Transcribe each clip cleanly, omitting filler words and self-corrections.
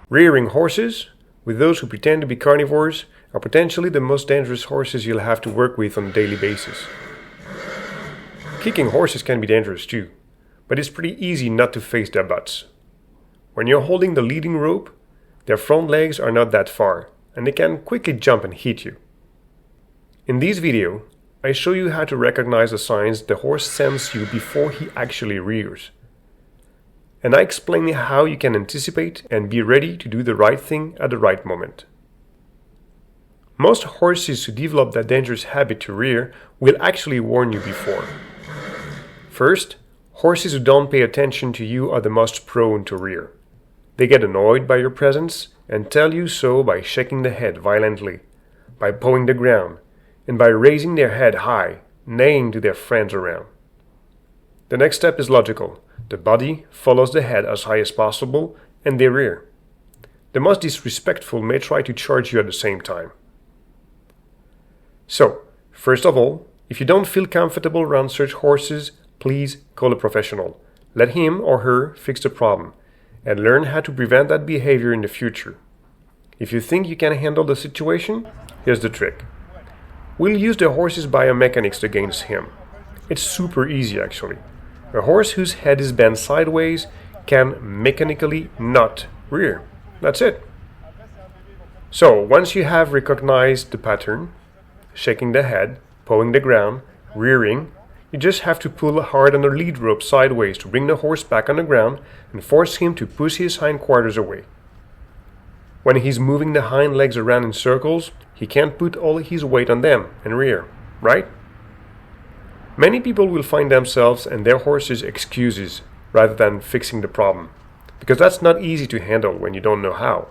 Rearing horses, with those who pretend to be carnivores, are potentially the most dangerous horses you'll have to work with on a daily basis. Kicking horses can be dangerous too, but it's pretty easy not to face their butts. When you're holding the leading rope, their front legs are not that far, and they can quickly jump and hit you. In this video, I show you how to recognize the signs the horse sends you before he actually rears. And I explain how you can anticipate and be ready to do the right thing at the right moment. Most horses who develop that dangerous habit to rear will actually warn you before. First, horses who don't pay attention to you are the most prone to rear. They get annoyed by your presence and tell you so by shaking the head violently, by pawing the ground, and by raising their head high, neighing to their friends around. The next step is logical. The body follows the head as high as possible, and they rear. The most disrespectful may try to charge you at the same time. So, first of all, if you don't feel comfortable around such horses, please call a professional. Let him or her fix the problem, and learn how to prevent that behavior in the future. If you think you can handle the situation, here's the trick. We'll use the horse's biomechanics against him. It's super easy actually. A horse whose head is bent sideways can mechanically not rear. That's it. So once you have recognized the pattern, shaking the head, pawing the ground, rearing, you just have to pull hard on the lead rope sideways to bring the horse back on the ground and force him to push his hindquarters away. When he's moving the hind legs around in circles, he can't put all his weight on them and rear, right? Many people will find themselves and their horses excuses rather than fixing the problem, because that's not easy to handle when you don't know how.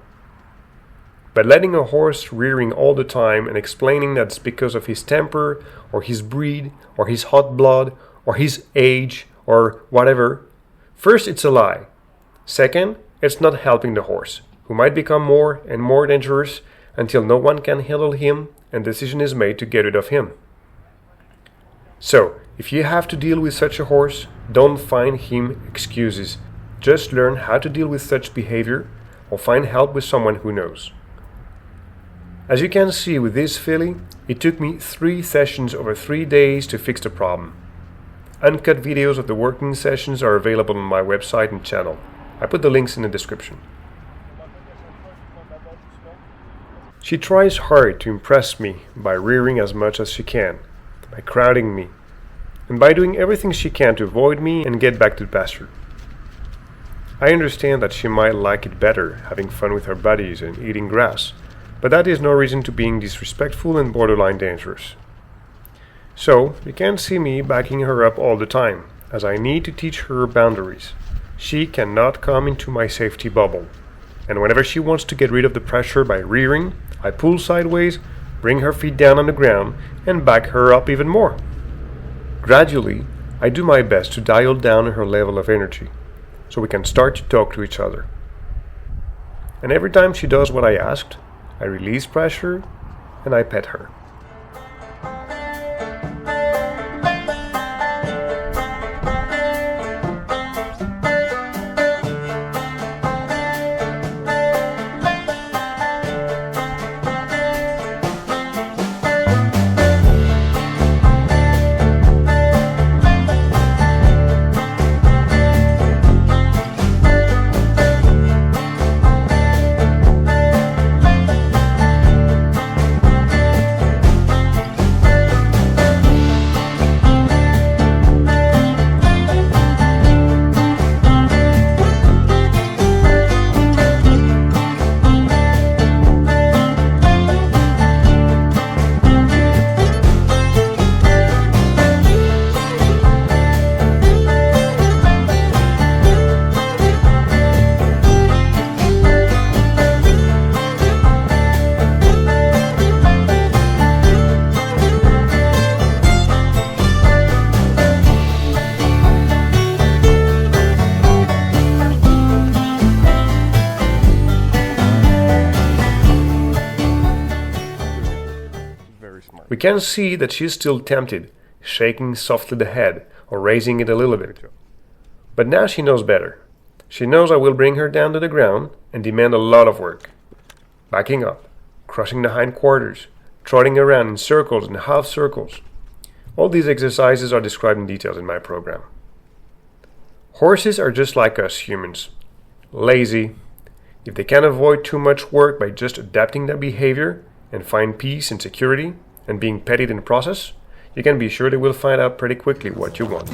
But letting a horse rearing all the time and explaining that it's because of his temper, or his breed, or his hot blood, or his age, or whatever, first, it's a lie. Second, it's not helping the horse, who might become more and more dangerous until no one can handle him and decision is made to get rid of him. So, if you have to deal with such a horse, don't find him excuses. Just learn how to deal with such behavior or find help with someone who knows. As you can see with this filly, it took me 3 sessions over 3 days to fix the problem. Uncut videos of the working sessions are available on my website and channel. I put the links in the description. She tries hard to impress me by rearing as much as she can, by crowding me, and by doing everything she can to avoid me and get back to the pasture. I understand that she might like it better having fun with her buddies and eating grass, but that is no reason to being disrespectful and borderline dangerous. So, you can't see me backing her up all the time, as I need to teach her boundaries. She cannot come into my safety bubble, and whenever she wants to get rid of the pressure by rearing, I pull sideways, bring her feet down on the ground, and back her up even more. Gradually, I do my best to dial down her level of energy, so we can start to talk to each other. And every time she does what I asked, I release pressure and I pet her. We can see that she's still tempted, shaking softly the head or raising it a little bit. But now she knows better. She knows I will bring her down to the ground and demand a lot of work. Backing up, crossing the hindquarters, trotting around in circles and half circles. All these exercises are described in detail in my program. Horses are just like us humans, lazy. If they can avoid too much work by just adapting their behavior and find peace and security and being petted in the process, you can be sure they will find out pretty quickly what you want.